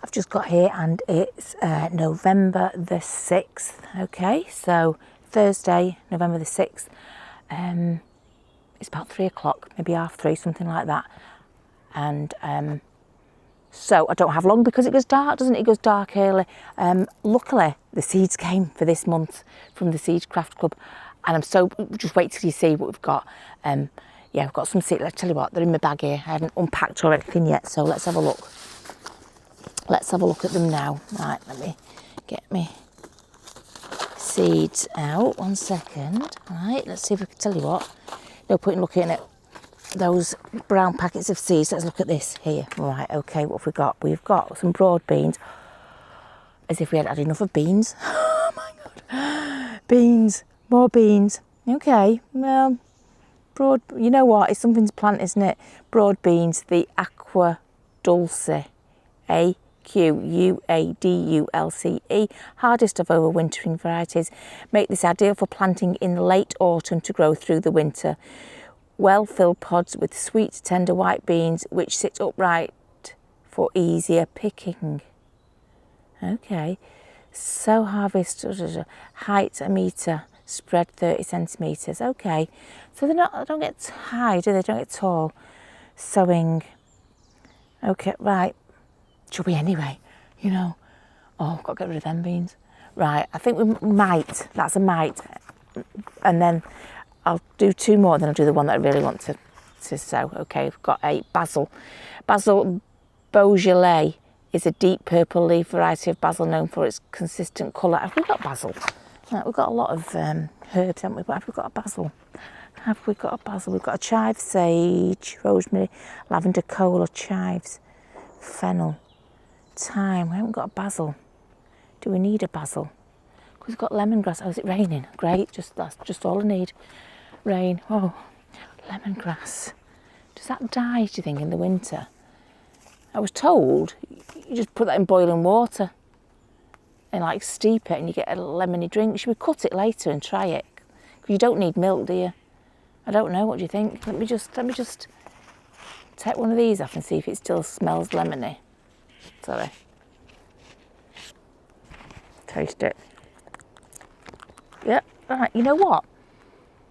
I've just got here and it's November the 6th. Okay, so Thursday, November the 6th. It's about 3 o'clock, maybe 3:30, something like that. And so I don't have long because it goes dark, doesn't it? It goes dark early. Luckily, the seeds came for this month from the Seed Craft Club. And I'm so, just wait till you see what we've got. Yeah, we've got some seeds. Let's tell you what, they're in my bag here. I haven't unpacked or anything yet, so let's have a look. Let's have a look at them now. Right, let me get me seeds out. 1 second. Right, let's see if we can tell you what. No point in looking at those brown packets of seeds. Let's look at this here. Right, okay, what have we got? We've got some broad beans. As if we had enough of beans. Oh my God. Beans. More beans. Okay, well, broad, you know what? It's something to plant, isn't it? Broad beans, the Aqua Dulce. AQUADULCE, hardest of overwintering varieties. Make this ideal for planting in late autumn to grow through the winter. Well-filled pods with sweet, tender white beans which sit upright for easier picking. Okay, so harvest, height 1 metre, spread 30 centimetres. Okay, so they're not, they don't get high, do they? Don't get tall. Sowing. Okay, right. Should we anyway? You know. Oh, I've got to get rid of them beans. Right, I think we might. That's a might. And then I'll do 2 more, then I'll do the one that I really want to sow. Okay, we've got a basil. Basil Beaujolais is a deep purple leaf variety of basil known for its consistent colour. Have we got basil? Right, we've got a lot of herbs, haven't we? But have we got a basil? Have we got a basil? We've got a chive, sage, rosemary, lavender, coal or chives, fennel, thyme. We haven't got a basil. Do we need a basil? Because we've got lemongrass. Oh, is it raining? Great, that's just all I need. Rain. Oh, lemongrass. Does that die, do you think, in the winter? I was told you just put that in boiling water and like steep it and you get a lemony drink. Should we cut it later and try it? Because you don't need milk, do you? I don't know. What do you think? Let me just take one of these off and see if it still smells lemony. Sorry. Taste it. Yep. Right. You know what?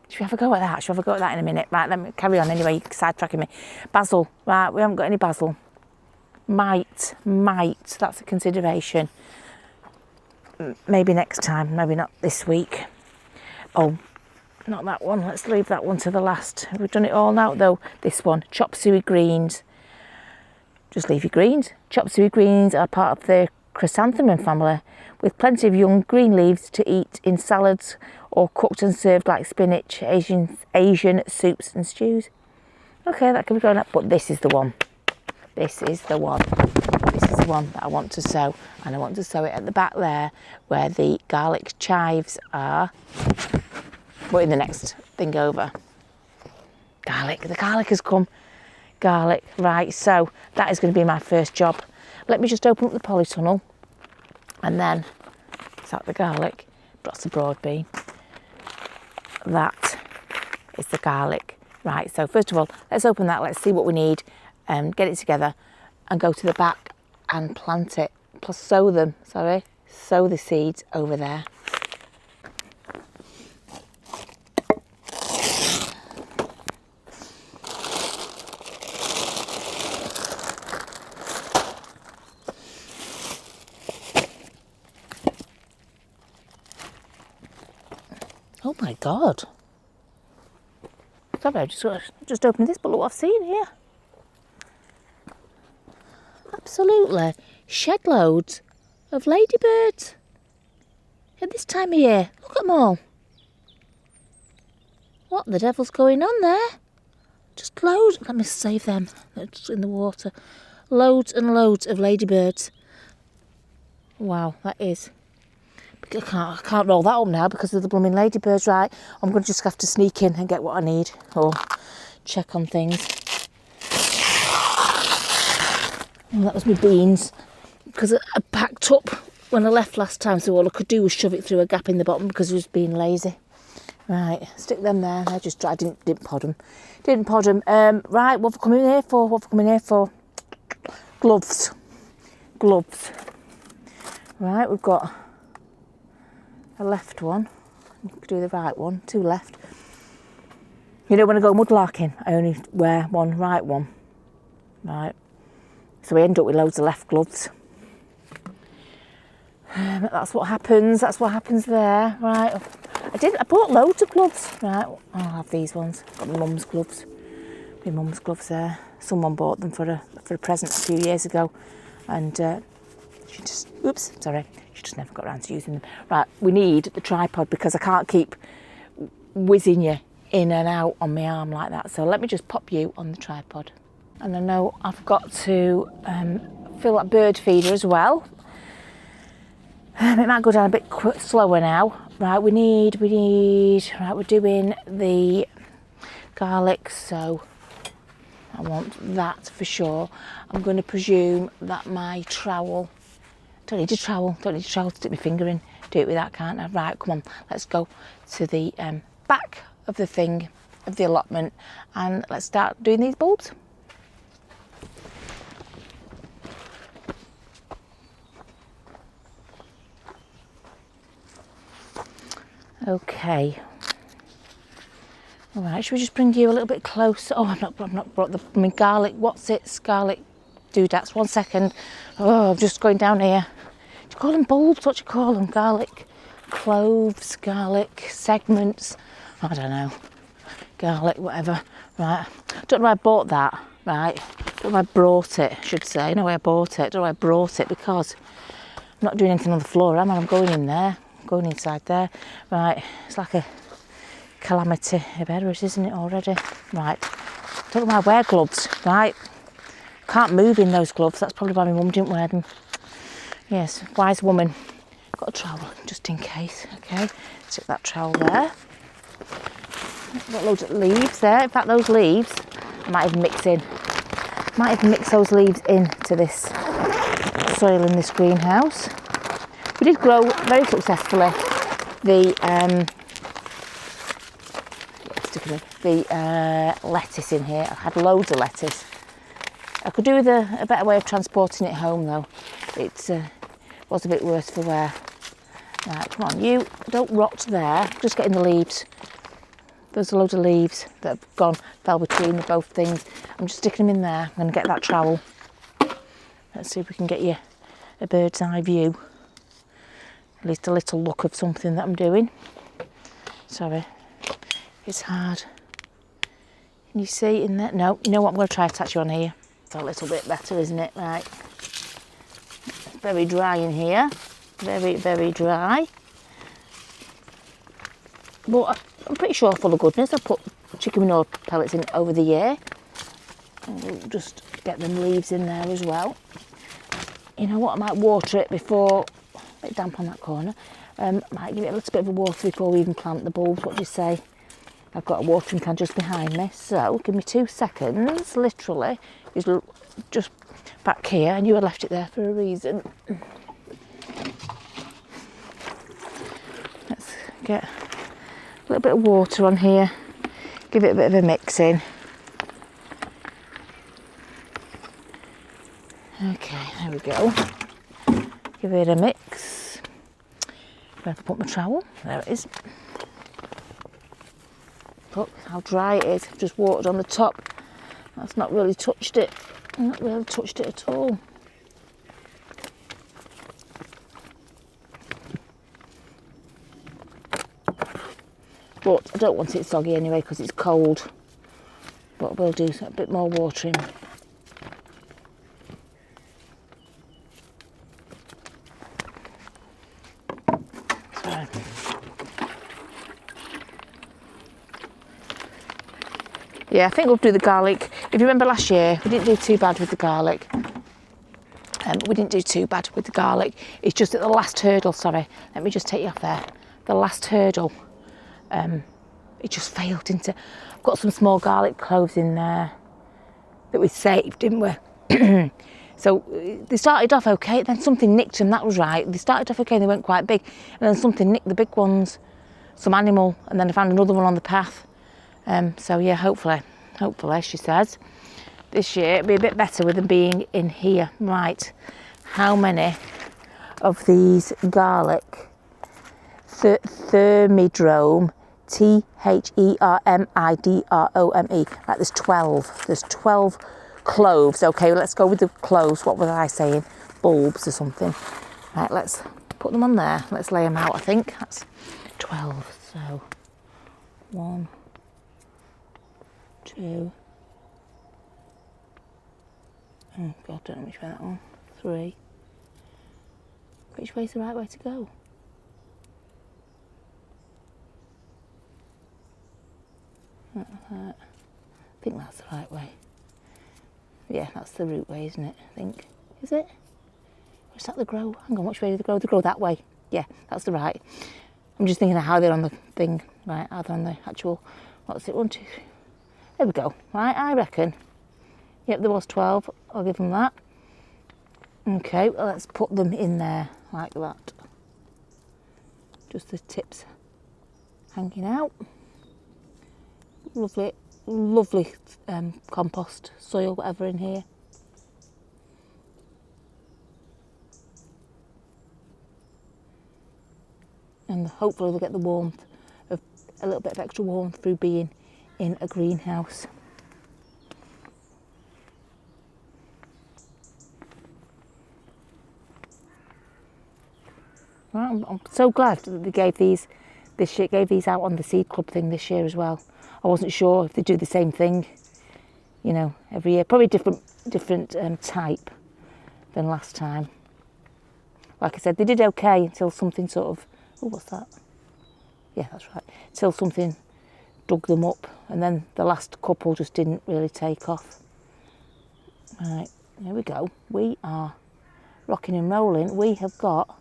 Should we have a go at that? Should we have a go at that in a minute? Right. Let me carry on anyway. You're sidetracking me. Basil. Right. We haven't got any basil. Might. That's a consideration. Maybe next time. Maybe not this week. Oh. Not that one. Let's leave that one to the last. We've done it all now though. This one, chop suey greens. Just leave your greens. Chop suey greens are part of the chrysanthemum family, with plenty of young green leaves to eat in salads or cooked and served like spinach, Asian soups and stews. Okay, that can be going up, but this is the one. This is the one. This is the one that I want to sow, and I want to sow it at the back there where the garlic chives are. But in the next thing over. Garlic, the garlic has come. Garlic, right, so that is going to be my first job. Let me just open up the polytunnel and then, is that the garlic? That's the broad bean. That is the garlic. Right, so first of all, let's open that, let's see what we need, get it together and go to the back and plant it. Plus sow the seeds over there. Oh my God. Sorry, I just opened this, but look what I've seen here. Absolutely. Shed loads of ladybirds at this time of year. Look at them all. What the devil's going on there? Just loads. Let me save them. They're just in the water. Loads and loads of ladybirds. Wow, that is. I can't roll that up now because of the blooming ladybirds, right? I'm going to just have to sneak in and get what I need or check on things. Oh, that was my beans because I packed up when I left last time, so all I could do was shove it through a gap in the bottom because I was being lazy. Right, stick them there. I just tried, didn't pod them. Right, what have I come in here for? Gloves. gloves. Right, we've got a left one. You could do the right one, 2 left. You know, when I go mudlarking, I only wear one right one. Right, so we end up with loads of left gloves. That's what happens. That's what happens there. Right, I bought loads of gloves. Right, I'll have these ones. Got my mum's gloves. My mum's gloves there. Someone bought them for a present a few years ago, and she just never got around to using them. Right, we need the tripod because I can't keep whizzing you in and out on my arm like that. So let me just pop you on the tripod. And I know I've got to fill that bird feeder as well. It might go down a bit slower now. Right, we're doing the garlic, so I want that for sure. I'm going to presume that my trowel, don't need a trowel to stick my finger in. Do it with that, can't I? Right, come on, let's go to the back of the thing, of the allotment, and let's start doing these bulbs. Okay. All right, should we just bring you a little bit closer? Oh, I've not brought the garlic. What's it? Garlic doodads. 1 second. Oh, I'm just going down here. Do you call them bulbs? What do you call them? Garlic cloves, garlic segments. I don't know. Garlic, whatever. Right. Don't know why I bought that. Right. Don't know why I brought it, I should say. No way I bought it. Don't know why I brought it because I'm not doing anything on the floor, am I? I'm going in there. I'm going inside there. Right. It's like a calamity of errors, isn't it, already? Right, don't know why I wear gloves. Right, can't move in those gloves. That's probably why my mum didn't wear them. Yes, wise woman. Got a trowel just in case. Okay, stick that trowel there. Got loads of leaves there. In fact, those leaves I might even mix those leaves into this soil in this greenhouse. We did grow very successfully the lettuce in here. I had loads of lettuce. I could do with a better way of transporting it home though. It was a bit worse for wear. Right, come on, you don't rot there. Just getting the leaves. There's a load of leaves that have fell between the both things. I'm just sticking them in there. I'm going to get that trowel. Let's see if we can get you a bird's eye view. At least a little look of something that I'm doing. Sorry. It's hard. Can you see in there? No, you know what? I'm going to try to attach you on here. It's a little bit better, isn't it? Right. It's very dry in here. Very, very dry. But I'm pretty sure full of goodness. I put chicken manure pellets in over the year. And we'll just get them leaves in there as well. You know what? I might water it before. A bit damp on that corner. Might give it a little bit of a water before we even plant the bulbs. What do you say? I've got a watering can just behind me, so give me 2 seconds, literally. It's just back here, and you had left it there for a reason. Let's get a little bit of water on here, give it a bit of a mixing. Okay, there we go. Give it a mix. Where have I put my trowel? There it is. Look how dry it is. I've just watered on the top. That's not really touched it. Not really touched it at all. But I don't want it soggy anyway because it's cold. But we'll do a bit more watering. Sorry. Yeah, I think we'll do the garlic. If you remember last year, we didn't do too bad with the garlic. It's just at the last hurdle, sorry. Let me just take you off there. The last hurdle, it just failed, didn't it? I've got some small garlic cloves in there that we saved, didn't we? So they started off okay, then something nicked them, that was right. They started off okay and they weren't quite big. And then something nicked the big ones, some animal, and then I found another one on the path. So yeah, hopefully, she says, this year it'll be a bit better with them being in here. Right, how many of these garlic thermidrome, Thermidrome, like there's 12. There's 12 cloves. Okay, let's go with the cloves. What was I saying? Bulbs or something. Right, let's put them on there. Let's lay them out. I think that's 12. So 1, 2. Oh God, I don't know which way that one. 3. Which way's the right way to go? I think that's the right way. Yeah, that's the root way, isn't it? I think. Is it? Or is that the grow? Hang on, which way do they grow? They grow that way. Yeah, that's the right. I'm just thinking of how they're on the thing. Right, how they're on the actual, what's it, 1, 2, 3. There we go. Right, I reckon. Yep, there was 12. I'll give them that. Okay, well, let's put them in there like that. Just the tips hanging out. Lovely, lovely compost, soil, whatever in here. And hopefully they'll get the warmth of a little bit of extra warmth through being in a greenhouse. Right, I'm so glad that they gave these this year, gave these out on the seed club thing this year as well. I wasn't sure if they do the same thing, you know, every year. Probably different type than last time. Like I said, they did okay until something sort of, oh, what's that? Yeah, that's right. Until something dug them up, and then the last couple just didn't really take off. Right, here we go. We are rocking and rolling. We have got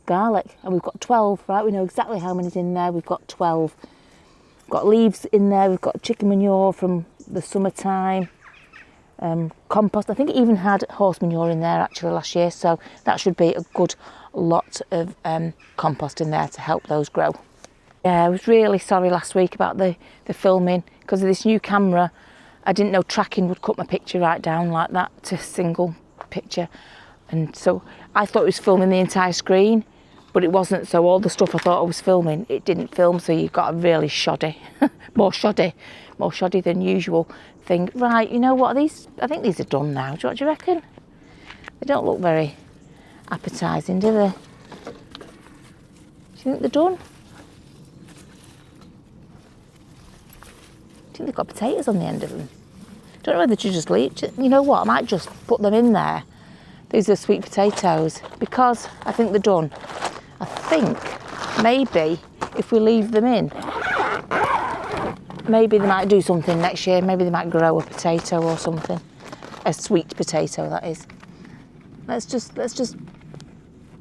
garlic, and we've got 12, right? We know exactly how many's in there. We've got 12. We've got leaves in there. We've got chicken manure from the summertime. Compost. I think it even had horse manure in there actually last year, so that should be a good lot of compost in there to help those grow. Yeah, I was really sorry last week about the filming because of this new camera. I didn't know tracking would cut my picture right down like that to single picture, and so I thought it was filming the entire screen, but it wasn't. So all the stuff I thought I was filming, it didn't film, so you've got a really shoddy, more shoddy than usual thing. Right, you know what, these, I think these are done now. What do you reckon? They don't look very appetising, do they? Do you think they're done? I think they've got potatoes on the end of them. Don't know whether to just leave. You know what, I might just put them in there. These are sweet potatoes because I think they're done. I think maybe if we leave them in, maybe they might do something next year. Maybe they might grow a potato or something. A sweet potato, that is. Let's just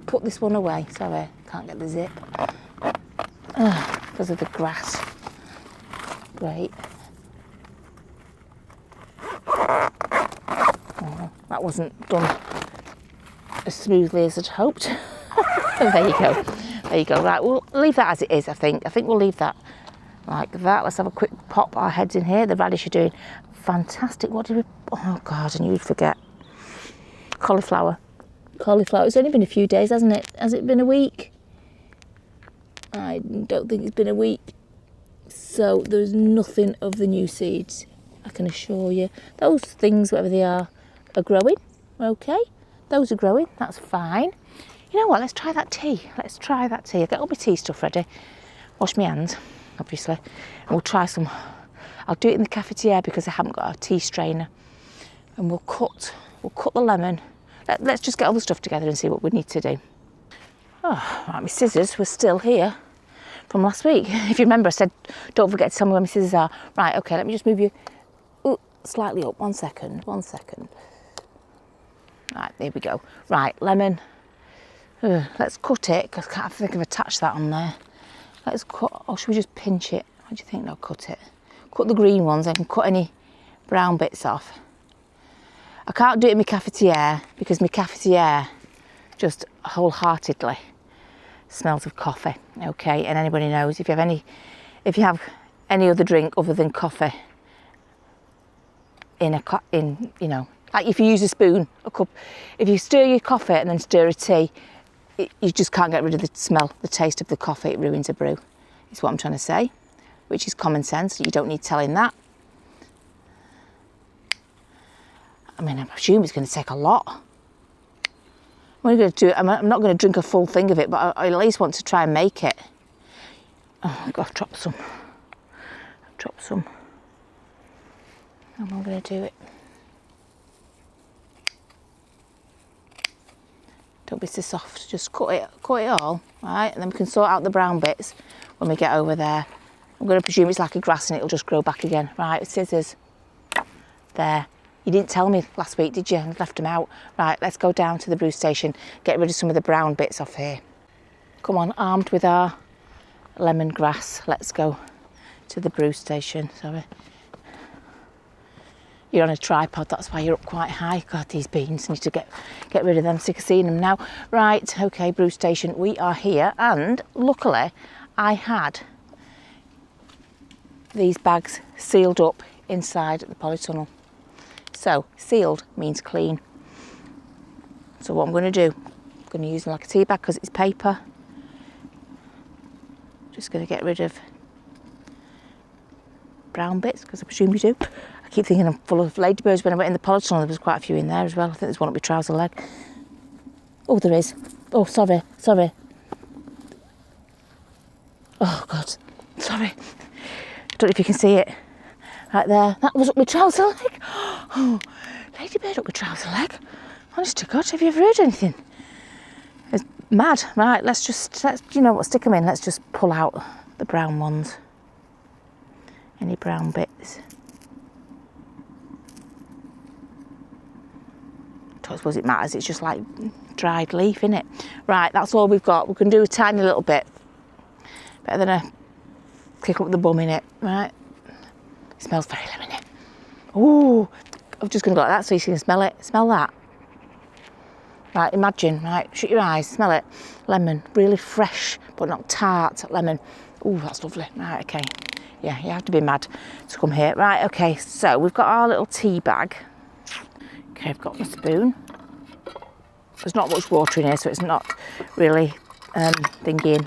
put this one away. Sorry, can't get the zip. Because of the grass. Great. Oh, that wasn't done as smoothly as I'd hoped. There you go. There you go. Right, we'll leave that as it is, I think. I think we'll leave that like that. Let's have a quick pop our heads in here. The radish are doing fantastic. What did we... Oh, God, I knew you'd forget. Cauliflower. Cauliflower. It's only been a few days, hasn't it? Has it been a week? I don't think it's been a week. So there's nothing of the new seeds, I can assure you. Those things, whatever they are growing. Okay. Those are growing. That's fine. You know what? Let's try that tea. Let's try that tea. I'll get all my tea stuff ready. Wash my hands, obviously. And we'll try some. I'll do it in the cafetiere because I haven't got a tea strainer. And we'll cut the lemon. Let's just get all the stuff together and see what we need to do. Oh, right, my scissors were still here from last week. If you remember, I said, don't forget to tell me where my scissors are. Right, okay, let me just move you slightly up. 1 second. Right, there we go. Right, lemon. Let's cut it, because I can't think I've attached that on there. Let's cut, or should we just pinch it? What do you think? No, cut it. Cut the green ones, I can cut any brown bits off. I can't do it in my cafetiere, because my cafetiere just wholeheartedly smells of coffee, okay? And anybody knows, if you have any other drink other than coffee in Like if you use a spoon, a cup, if you stir your coffee and then stir a tea, you just can't get rid of the smell, the taste of the coffee. It ruins a brew, is what I'm trying to say, which is common sense. You don't need telling that. I mean, I assume it's going to take a lot. I'm going to do it. I'm not going to drink a full thing of it, but I at least want to try and make it. Oh, I've got to drop some. Drop some. How am I going to do it? Don't be so soft. Just cut it all, right? And then we can sort out the brown bits when we get over there. I'm going to presume it's like a grass and it'll just grow back again. Right, scissors. There. You didn't tell me last week, did you? I left them out. Right, let's go down to the brew station, get rid of some of the brown bits off here. Come on, armed with our lemongrass, let's go to the brew station. Sorry. You're on a tripod, that's why you're up quite high. God, these beans, need to get rid of them, sick of seeing them now. Right, okay, brew station, we are here, and luckily I had these bags sealed up inside the polytunnel. So, sealed means clean. So what I'm going to do, I'm going to use them like a tea bag because it's paper. Just going to get rid of brown bits, because I presume you do. I keep thinking I'm full of ladybirds. When I went in the polytunnel, there was quite a few in there as well. I think there's one up my trouser leg. Oh, there is. Oh, sorry. Oh, God. Sorry. I don't know if you can see it. Right there. That was up my trouser leg. Oh, ladybird up my trouser leg. Honest to God, have you ever heard anything? It's mad. Right, let's you know what, stick them in. Let's just pull out the brown ones. Any brown bits. I don't suppose it matters. It's just like dried leaf, innit? Right, that's all we've got. We can do a tiny little bit. Better than a kick up the bum in it, right? It smells very lemony. Ooh, I'm just going to go like that so you can smell it. Smell that. Right, imagine, right, shut your eyes, smell it. Lemon, really fresh, but not tart lemon. Ooh, that's lovely. Right, okay. Yeah, you have to be mad to come here. Right, okay, so we've got our little tea bag. Okay, I've got my spoon. There's not much water in here, so it's not really thinking,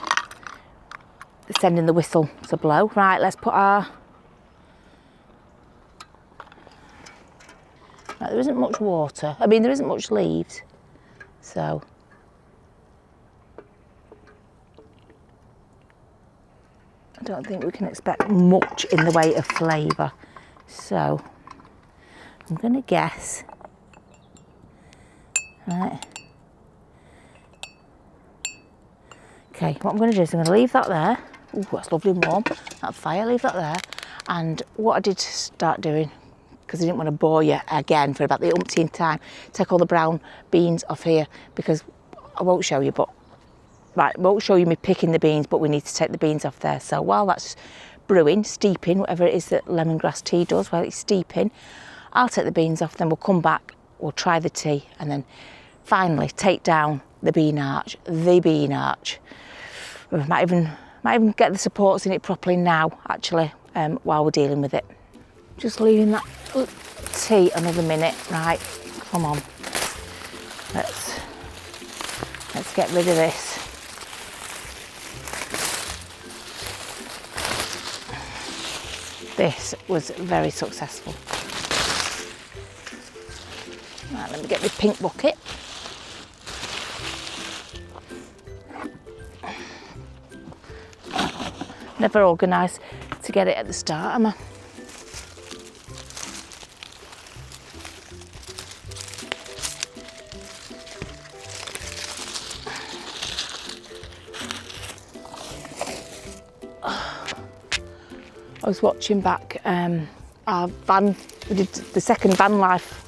sending the whistle to blow. Right, let's put our... Right, there isn't much water. I mean, there isn't much leaves, so... I don't think we can expect much in the way of flavour. So, I'm going to guess... Right. Okay, what I'm going to do is I'm going to leave that there. Ooh, that's lovely and warm. That fire, leave that there. And what I did start doing, because I didn't want to bore you again for about the umpteenth time, take all the brown beans off here, because I won't show you, but right, won't show you me picking the beans, but we need to take the beans off there. So while that's brewing, steeping, whatever it is that lemongrass tea does, while it's steeping, I'll take the beans off, then we'll come back, we'll try the tea, and then finally take down the bean arch. We might even get the supports in it properly now, actually, while we're dealing with it. Just leaving that tea another minute. Right, come on. Let's get rid of this. This was very successful. Right, let me get my pink bucket. Never organised to get it at the start, am I? I was watching back our van, we did the second van life,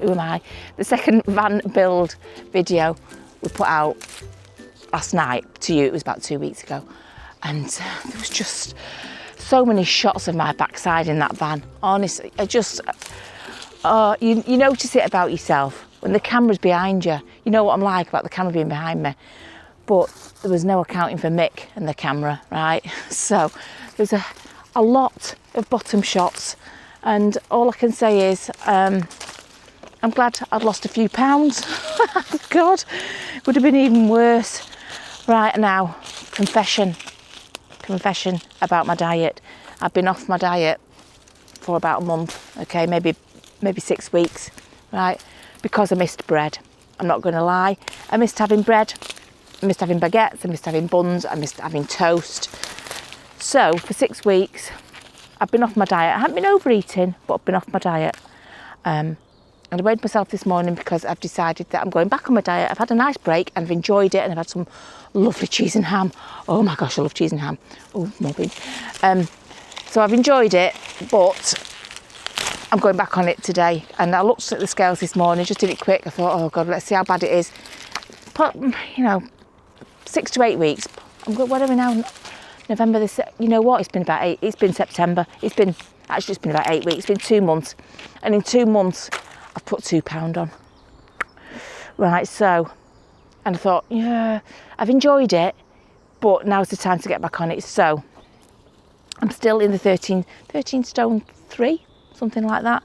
who am I? The second van build video we put out last night. To you, it was about 2 weeks ago. And there was just so many shots of my backside in that van. Honestly, you notice it about yourself when the camera's behind you. You know what I'm like about the camera being behind me. But there was no accounting for Mick and the camera, right? So there's a lot of bottom shots. And all I can say is, I'm glad I'd lost a few pounds. God, it would have been even worse. Right, now, confession about my diet. I've been off my diet for about a month, okay, maybe 6 weeks, right, because I missed bread. I'm not going to lie, I missed having bread, I missed having baguettes, I missed having buns, I missed having toast. So for 6 weeks, I've been off my diet. I haven't been overeating, but I've been off my diet. And I weighed myself this morning because I've decided that I'm going back on my diet. I've had a nice break and I've enjoyed it, and I've had some lovely cheese and ham. Oh my gosh, I love cheese and ham. Oh, more beans. So I've enjoyed it, but I'm going back on it today. And I looked at the scales this morning, just did it quick. I thought, oh God, let's see how bad it is. But, 6 to 8 weeks. What are we now? November, this, you know what? It's been September. It's been about 8 weeks. It's been 2 months. And in 2 months, I've put £2 on. Right, so, and I thought, yeah, I've enjoyed it, but now's the time to get back on it. So, I'm still in the 13 stone 3, something like that.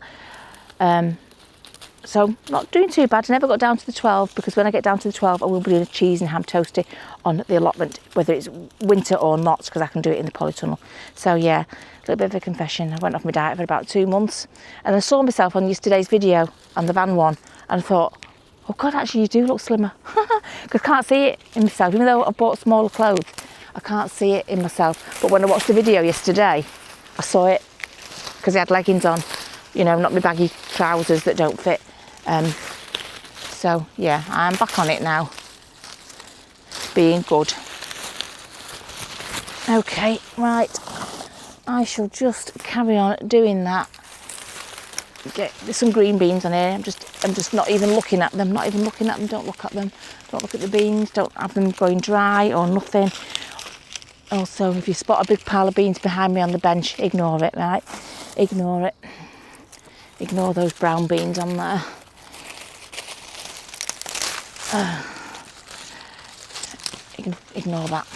So, not doing too bad. I never got down to the 12, because when I get down to the 12, I will be doing a cheese and ham toasty on the allotment, whether it's winter or not, because I can do it in the polytunnel. So, yeah, a little bit of a confession. I went off my diet for about 2 months, and I saw myself on yesterday's video on the van one, and I thought, oh God, actually you do look slimmer. Because I can't see it in myself. Even though I bought smaller clothes, I can't see it in myself. But when I watched the video yesterday, I saw it, because I had leggings on, not my baggy trousers that don't fit. So yeah, I'm back on it now, being good. Okay, right, I shall just carry on doing that. There's some green beans on here. I'm just not even looking at them. Don't look at them. Don't look at the beans. Don't have them going dry or nothing. Also, if you spot a big pile of beans behind me on the bench, ignore it, right? Ignore it. Ignore those brown beans on there. Ignore that.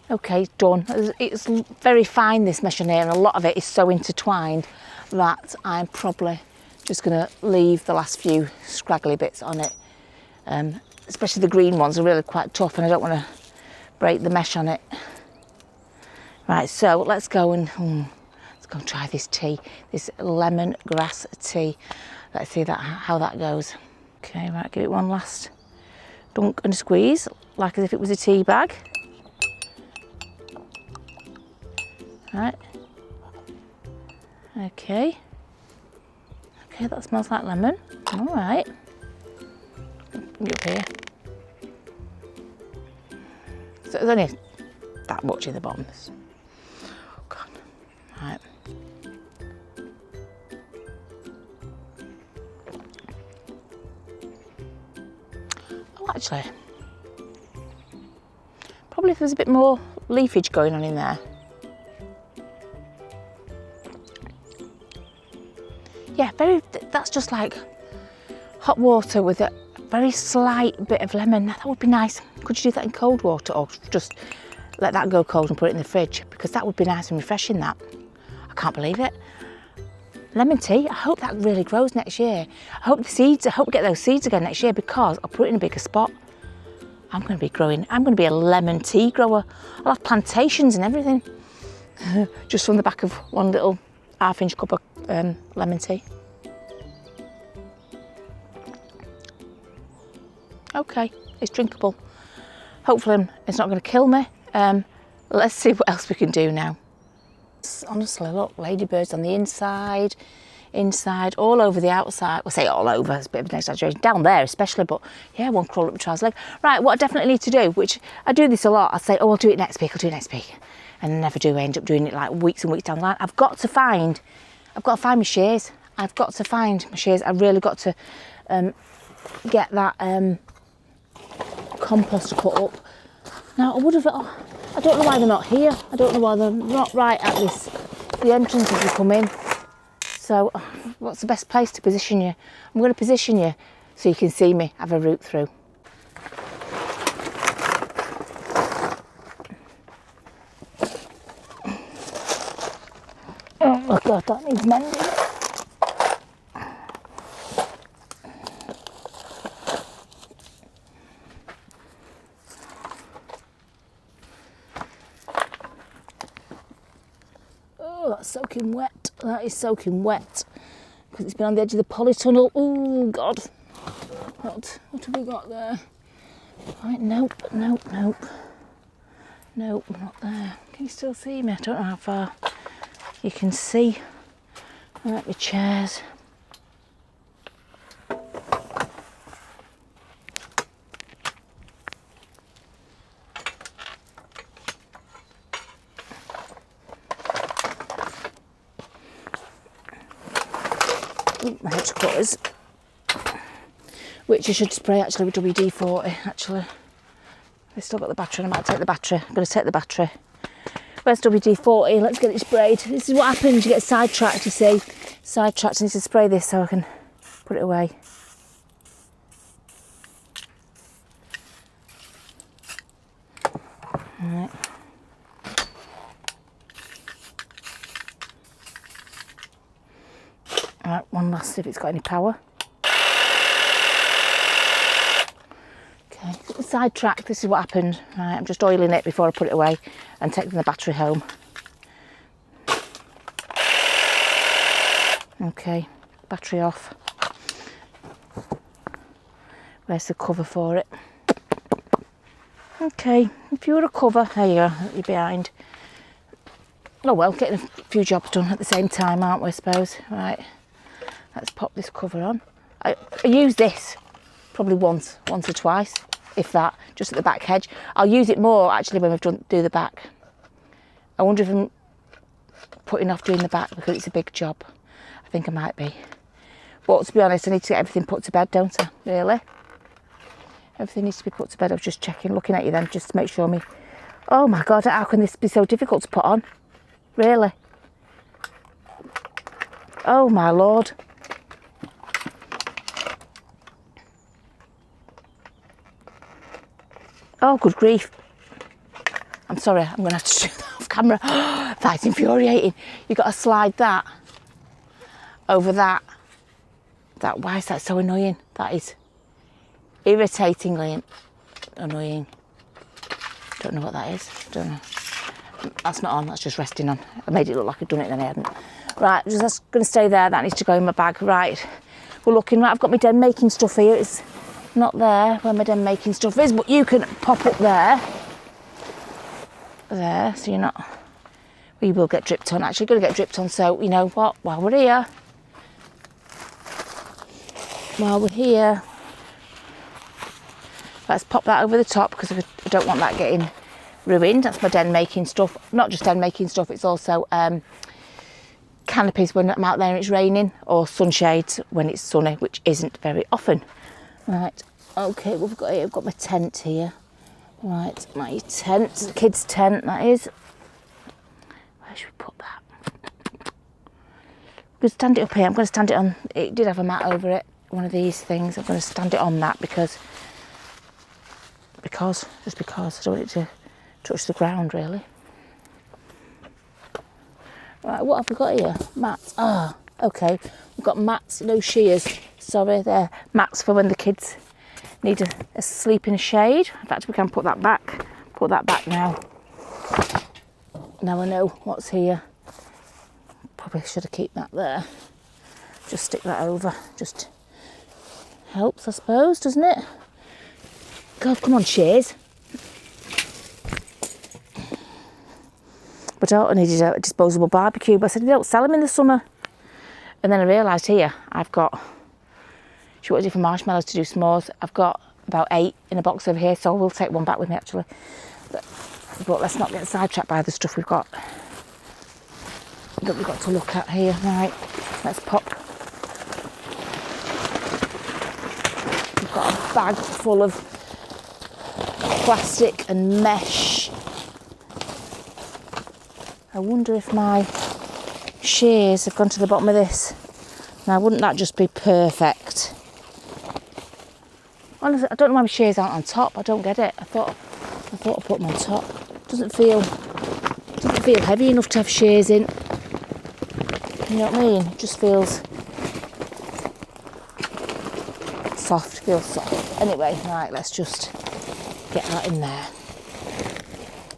Okay, done. It's very fine, this mesh on here, and a lot of it is so intertwined that I'm probably just going to leave the last few scraggly bits on it. Especially the green ones are really quite tough, and I don't want to break the mesh on it. Right, so let's go and try this tea, this lemongrass tea. Let's see how that goes. Okay, right, give it one last dunk and squeeze, like as if it was a tea bag. Right. Okay, that smells like lemon. All right. Bring it up here. So there's only that much in the bottom. Oh God. Right. Oh, actually, probably if there's a bit more leafage going on in there. Yeah, that's just like hot water with a very slight bit of lemon. That would be nice. Could you do that in cold water, or just let that go cold and put it in the fridge? Because that would be nice and refreshing, that. I can't believe it. Lemon tea, I hope that really grows next year. I hope we get those seeds again next year, because I'll put it in a bigger spot. I'm going to be a lemon tea grower. I'll have plantations and everything. Just from the back of one little half-inch cup of lemon tea. Okay, it's drinkable. Hopefully it's not going to kill me. Let's see what else we can do now. Honestly, look, ladybirds on the inside, all over the outside. Well, say all over, it's a bit of an exaggeration. Down there especially, but yeah, one crawl up the trouser leg. Right, what I definitely need to do, which I do this a lot, I say, oh, I'll do it next week, And I never do. I end up doing it like weeks and weeks down the line. I've got to find my shears. I've really got to get that compost put up. Now, I don't know why they're not here. I don't know why they're not right at the entrance as you come in. So, what's the best place to position you? I'm going to position you so you can see me have a route through. Oh my God, that needs mending. soaking wet. That is soaking wet because it's been on the edge of the polytunnel. Oh God. What have we got there? Right, nope, not there. Can you still see me? I don't know how far you can see. Right, my chairs. My hedge cutters, which I should spray actually with WD-40 actually. I've still got the battery and I might take the battery. I'm going to take the battery. Where's WD-40? Let's get it sprayed. This is what happens, you get sidetracked, you see. Sidetracked, I need to spray this so I can put it away. Alright. Alright, one last, see if it's got any power. Okay, sidetracked, this is what happened. Right, I'm just oiling it before I put it away and taking the battery home. Okay, battery off. Where's the cover for it? Okay, if you were a cover, there you go, you're behind. Oh well, getting a few jobs done at the same time, aren't we, I suppose? Right, let's pop this cover on. I use this probably once or twice, if that, just at the back hedge. I'll use it more actually when we've do the back. I wonder if I'm putting off doing the back because it's a big job. I think I might be. But to be honest, I need to get everything put to bed, don't I? Really? Everything needs to be put to bed. I was just checking, looking at you then, just to make sure me... Oh my God, how can this be so difficult to put on? Really? Oh my Lord. Oh, good grief. I'm sorry, I'm going to have to shoot that off camera. That's infuriating. You've got to slide that over that. Why is that so annoying? That is irritatingly annoying. Don't know what that is. Don't know. That's not on, that's just resting on. I made it look like I'd done it and then I hadn't. Right, that's going to stay there. That needs to go in my bag. Right, we're looking. Right, I've got my den making stuff here. It's not there where my den making stuff is, but you can pop up there. There, so you're not... We will get dripped on. Actually, going to get dripped on, so you know what? While we're here, let's pop that over the top because I don't want that getting ruined. That's my den making stuff. Not just den making stuff, it's also canopies when I'm out there and it's raining, or sunshades when it's sunny, which isn't very often. Right, okay, we've got here, I've got my tent here. Right, my tent, the kids' tent that is. Where should we put that? I'm going to stand it up here. I'm going to stand it on, it did have a mat over it, one of these things. I'm going to stand it on that because I don't want it to touch the ground really. Right, what have we got here? Mats. Ah, okay. We've got mats, no shears. Sorry, they're mats for when the kids need a sleep in a shade. In fact, we can put that back. Put that back now. Now I know what's here. Probably should have kept that there. Just stick that over. Just helps, I suppose, doesn't it? God, come on, shears. But I needed a disposable barbecue, but I said, they don't sell them in the summer. And then I realised here, I've got, she wanted different marshmallows to do s'mores. I've got about 8 in a box over here, so I will take one back with me actually. But let's not get sidetracked by the stuff we've got to look at here. Right, let's pop. We've got a bag full of plastic and mesh. I wonder if my shears have gone to the bottom of this. Now, wouldn't that just be perfect? Honestly, I don't know why my shears aren't on top. I don't get it. I thought I put them on top. Doesn't feel heavy enough to have shears in. You know what I mean? It just feels soft. Anyway, right, let's just get that in there.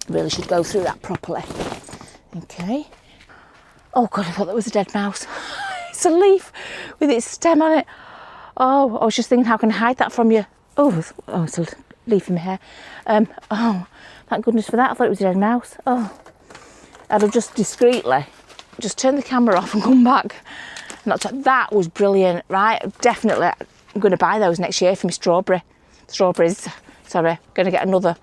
Really should go through that properly. Okay. Oh God, I thought that was a dead mouse. It's a leaf with its stem on it. Oh, I was just thinking, how can I hide that from you? Oh, it's a leaf in my hair. Oh, thank goodness for that. I thought it was a dead mouse. Oh, I'd have just discreetly just turned the camera off and come back. That was brilliant, right? Definitely, I'm going to buy those next year for my strawberries. Sorry, going to get another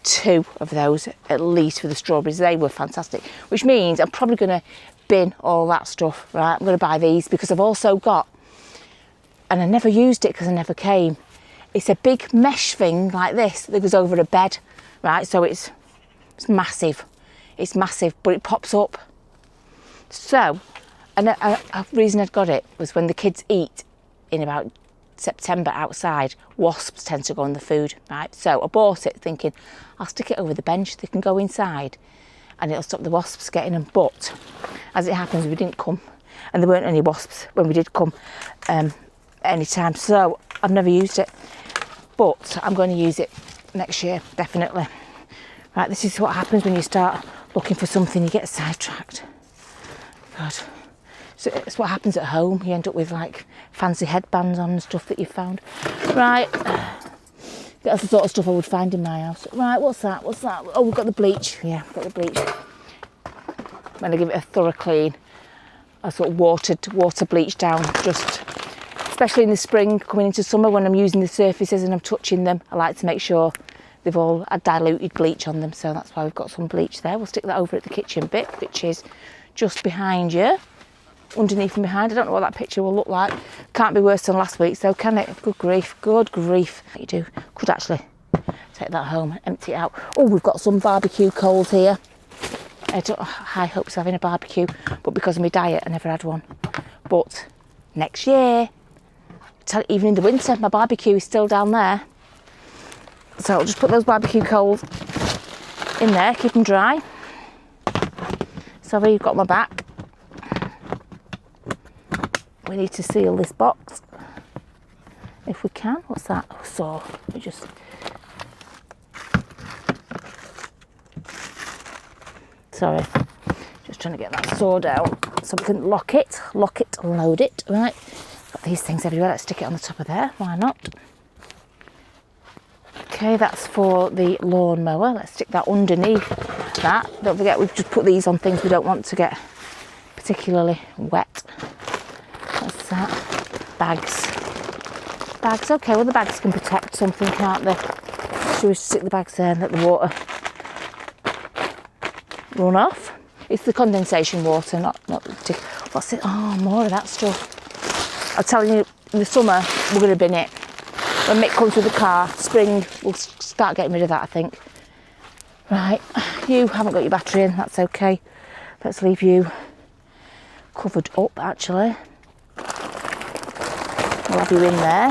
2 of those at least for the strawberries. They were fantastic, which means I'm probably going to bin all that stuff, right? I'm going to buy these because I've also got, and I never used it because I never came, it's a big mesh thing like this that goes over a bed, right? So it's massive. It's massive, but it pops up. So, and the reason I'd got it was when the kids eat in about September outside, wasps tend to go on the food, right? So I bought it thinking, I'll stick it over the bench, they can go inside and it'll stop the wasps getting them. But as it happens, we didn't come and there weren't any wasps when we did come anytime. So I've never used it, but I'm going to use it next year, definitely. Right, this is what happens when you start looking for something, you get sidetracked. God. So it's what happens at home. You end up with like fancy headbands on and stuff that you found. Right, that's the sort of stuff I would find in my house. Right, what's that? Oh, we've got the bleach. Yeah, we've got the bleach. When I give it a thorough clean, I sort of water bleach down, just especially in the spring, coming into summer when I'm using the surfaces and I'm touching them. I like to make sure they've all had diluted bleach on them, so that's why we've got some bleach there. We'll stick that over at the kitchen bit, which is just behind you. Underneath and behind. I don't know what that picture will look like. Can't be worse than last week's though, can it? Good grief, good grief. You do. Could actually take that home and empty it out. Oh, we've got some barbecue coals here. I don't have high hopes of having a barbecue, but because of my diet I never had one. But next year, even in the winter, my barbecue is still down there. So I'll just put those barbecue coals in there, keep them dry. Sorry, you've got my back. We need to seal this box if we can. What's that? Oh, saw. We just sorry, just trying to get that saw down so we can lock it, load it. Right, got these things everywhere. Let's stick it on the top of there. Why not? Okay, that's for the lawnmower. Let's stick that underneath that. Don't forget, we've just put these on things we don't want to get particularly wet. What's that? Bags. Okay, well the bags can protect something, can't they? Should we stick the bags there and let the water run off? It's the condensation water, not the... What's it? Oh, more of that stuff. I'm telling you, in the summer we're going to bin it. When Mick comes with the car, spring, we'll start getting rid of that, I think. Right, you haven't got your battery in, that's okay. Let's leave you covered up, actually. We'll have you in there.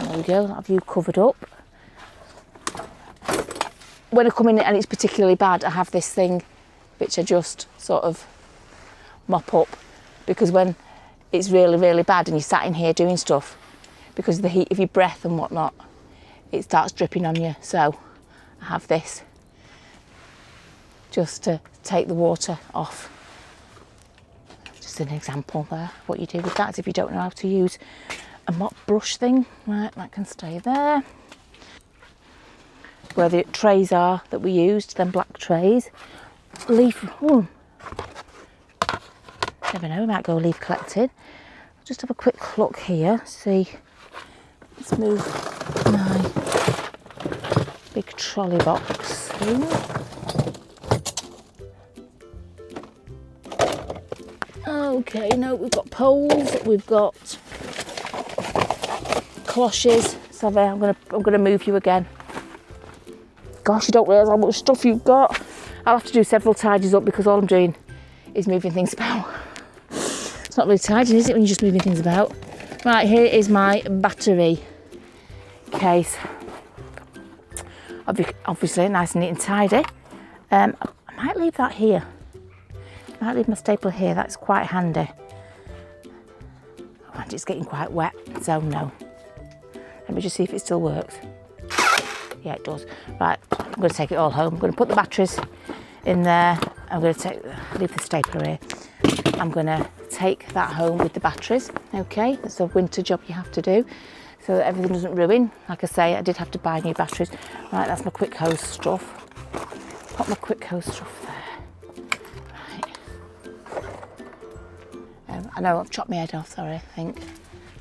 There we go, I'll have you covered up. When I come in and it's particularly bad, I have this thing which I just sort of mop up, because when it's really, really bad and you're sat in here doing stuff, because of the heat of your breath and whatnot, it starts dripping on you. So I have this just to take the water off. Just an example there. What you do with that is, if you don't know how to use a mop brush thing, right, that can stay there. Where the trays are that we used, them black trays. Leaf, never know, we might go leaf collecting. Just have a quick look here, see. Let's move my big trolley box thing. Okay, no, we've got poles, we've got cloches. Sorry, I'm gonna move you again. Gosh, you don't realise how much stuff you've got. I'll have to do several tidies up because all I'm doing is moving things about. It's not really tidying, is it, when you're just moving things about? Right, here is my battery case. Obviously nice and neat and tidy. I might leave that here. I might leave my stapler here, that's quite handy. And it's getting quite wet, so no. Let me just see if it still works. Yeah, it does. Right, I'm going to take it all home. I'm going to put the batteries in there. I'm going to leave the stapler here. I'm going to take that home with the batteries, okay? That's a winter job you have to do so that everything doesn't ruin. Like I say, I did have to buy new batteries. Right, that's my quick hose stuff. Put my quick hose stuff there. Right. I know I've chopped my head off, sorry, I think.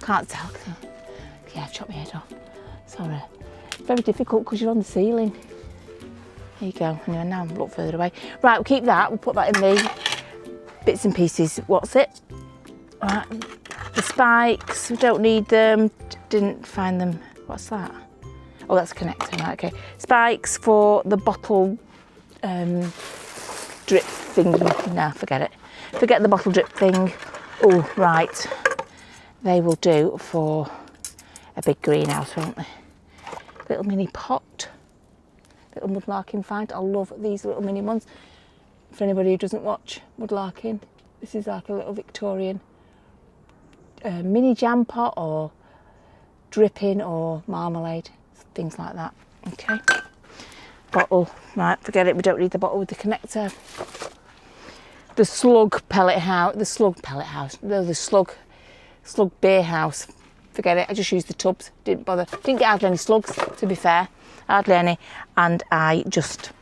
Can't tell. Yeah, I've chopped my head off. Sorry. Very difficult because you're on the ceiling. There you go. Anyway, now I'm a lot further away. Right, we'll keep that. We'll put that in the bits and pieces. What's it? Right. The spikes, we don't need them. Didn't find them. What's that? Oh, that's a connector. Right, okay. Spikes for the bottle drip thing. No, forget it. Forget the bottle drip thing. Oh, right. They will do for a big greenhouse, won't they? Little mini pot. Little woodlarking find. I love these little mini ones. For anybody who doesn't watch woodlarking, this is like a little Victorian mini jam pot or dripping or marmalade, things like that. Okay. Bottle. Right, forget it. We don't need the bottle with the connector. The slug beer house. Forget it. I just used the tubs. Didn't bother. Didn't get hardly any slugs, to be fair. Hardly any. And I just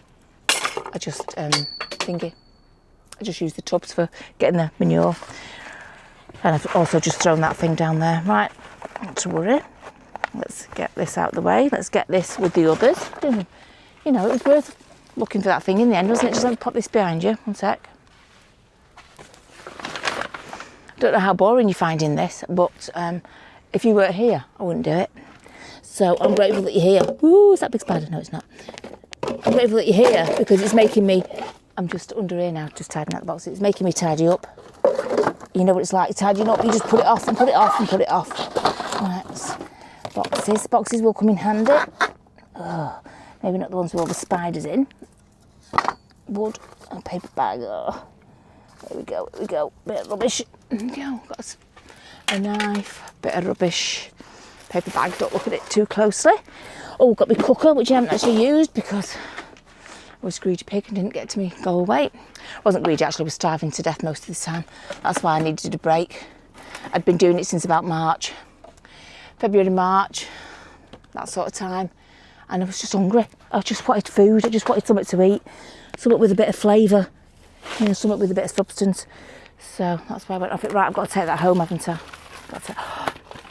used the tubs for getting the manure. And I've also just thrown that thing down there. Right, not to worry. Let's get this out of the way. Let's get this with the others. You know, it was worth looking for that thing in the end, wasn't it? Just let me pop this behind you. One sec. I don't know how boring you're finding this, but if you weren't here, I wouldn't do it. So I'm grateful that you're here. Ooh, is that a big spider? No, it's not. I'm grateful that you're here because it's making me, I'm just under here now, just tidying out the boxes. It's making me tidy up. You know what it's like, tidying up, you just put it off and put it off and put it off. Right, boxes will come in handy. Oh, maybe not the ones with all the spiders in. Wood and paper bag. Oh. There we go, bit of rubbish. There we go, got a knife, bit of rubbish. Paper bag, don't look at it too closely. Oh, got my cooker, which I haven't actually used because I was a greedy pig and didn't get to me goal weight. I wasn't greedy actually, I was starving to death most of the time. That's why I needed a break. I'd been doing it since about March. February, March, that sort of time. And I was just hungry. I just wanted food, I just wanted something to eat. Something with a bit of flavour, you know, something with a bit of substance. So that's why I went off it. Right, I've got to take that home, haven't I?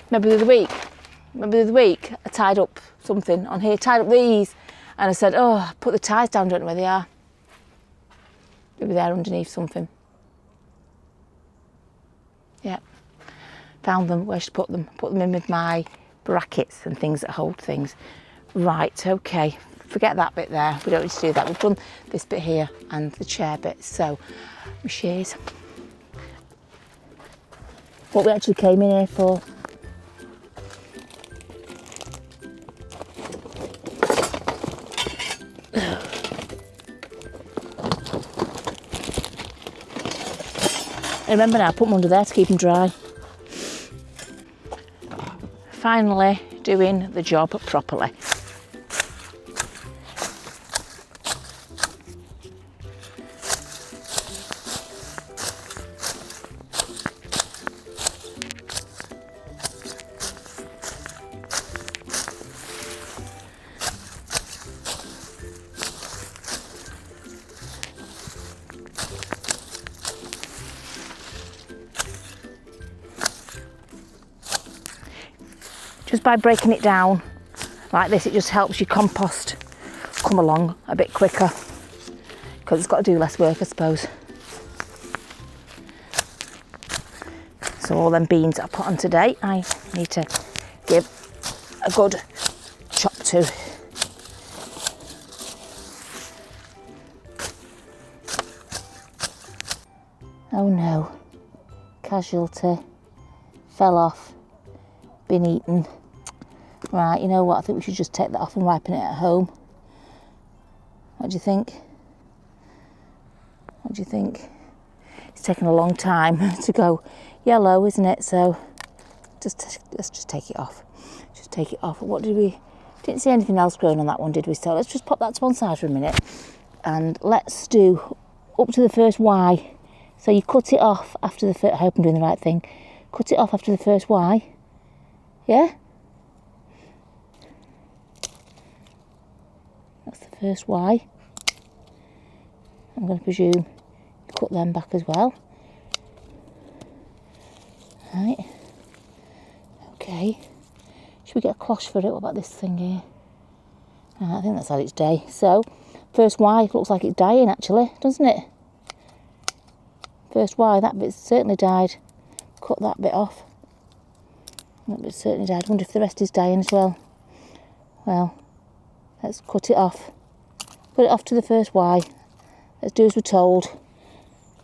Remember the other week, I tied up something on here, tied up these, and I said, oh, put the ties down, don't know where they are. Maybe they're underneath something. Yeah, found them, where should I put them? Put them in with my brackets and things that hold things. Right, okay, forget that bit there, we don't need to do that. We've done this bit here and the chair bit, so my shears. What we actually came in here for. Remember now, put them under there to keep them dry. Finally doing the job properly. Just by breaking it down like this, it just helps your compost come along a bit quicker because it's got to do less work, I suppose. So all them beans I put on today, I need to give a good chop to. Oh no, casualty, fell off, been eaten. Right, you know what, I think we should just take that off and ripen it at home. What do you think? What do you think? It's taken a long time to go yellow, isn't it? So let's just take it off. Just take it off. What did we... Didn't see anything else growing on that one, did we? So let's just pop that to one side for a minute and let's do up to the first Y. So you cut it off after the first, I hope I'm doing the right thing. Cut it off after the first Y. Yeah? That's the first Y. I'm going to presume you cut them back as well. Right. Okay. Should we get a cloche for it? What about this thing here? I think that's had its day. So, first Y looks like it's dying actually, doesn't it? First Y, that bit's certainly died. Cut that bit off. That bit's certainly died. I wonder if the rest is dying as well. Well, let's cut it off. Put it off to the first Y. Let's do as we're told.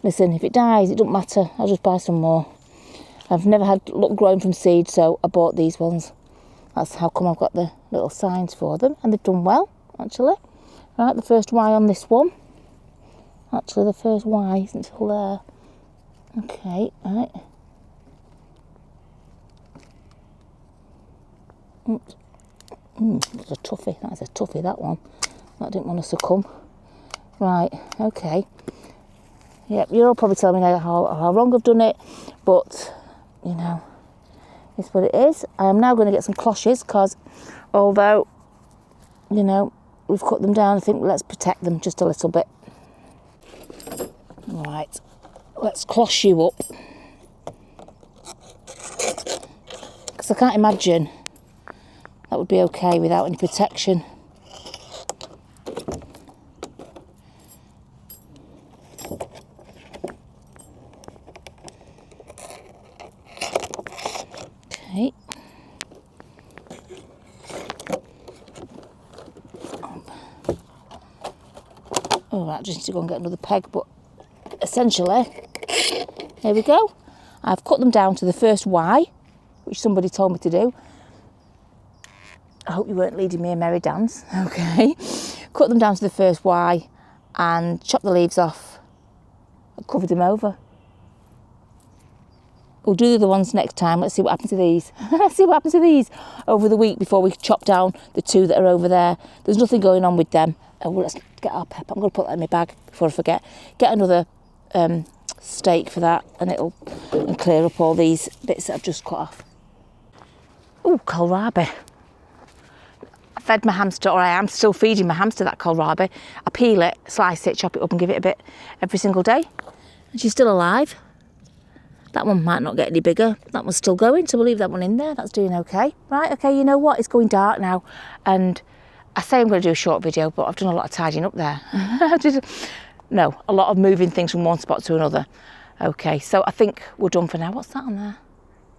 Listen, if it dies, it doesn't matter. I'll just buy some more. I've never had luck growing from seed, so I bought these ones. That's how come I've got the little signs for them. And they've done well, actually. Right, the first Y on this one. Actually, the first Y isn't still there. Okay, right. That's a toughie. That is a toughie, that one. That didn't want to succumb. Right, okay. Yep, you're all probably telling me now how wrong I've done it, but, you know, it's what it is. I am now going to get some cloches because, although, you know, we've cut them down, I think let's protect them just a little bit. Right, let's cloche you up. Because I can't imagine that would be okay without any protection. Okay. All right, just need to go and get another peg, but essentially, here we go. I've cut them down to the first Y, which somebody told me to do. I hope you weren't leading me a merry dance. Okay. Cut them down to the first Y and chop the leaves off and covered them over. We'll do the other ones next time. Let's see what happens to these. Let's see what happens to these over the week before we chop down the two that are over there. There's nothing going on with them. Oh, well, let's get our pepper. I'm going to put that in my bag before I forget. Get another stake for that, and it'll clear up all these bits that I've just cut off. Oh, kohlrabi. I fed my hamster, or I am still feeding my hamster that kohlrabi. I peel it, slice it, chop it up and give it a bit every single day. And she's still alive. That one might not get any bigger. That one's still going, so we'll leave that one in there. That's doing okay. Right, okay, you know what? It's going dark now. And I say I'm going to do a short video, but I've done a lot of tidying up there. No, a lot of moving things from one spot to another. Okay, so I think we're done for now. What's that on there?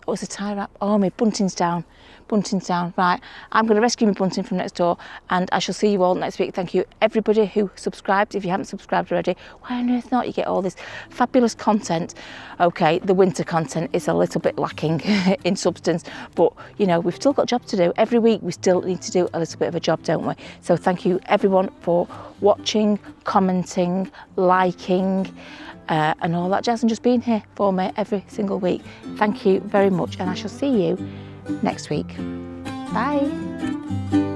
Oh, it's a tie wrap. Oh, my bunting's down. Bunting's down. Right, I'm going to rescue my bunting from next door, and I shall see you all next week. Thank you, everybody who subscribed. If you haven't subscribed already, why on earth not? You get all this fabulous content. Okay, the winter content is a little bit lacking in substance, but, you know, we've still got jobs to do. Every week we still need to do a little bit of a job, don't we? So thank you, everyone, for watching, commenting, liking, and all that jazz, and just being here for me every single week. Thank you very much, and I shall see you next week. Bye.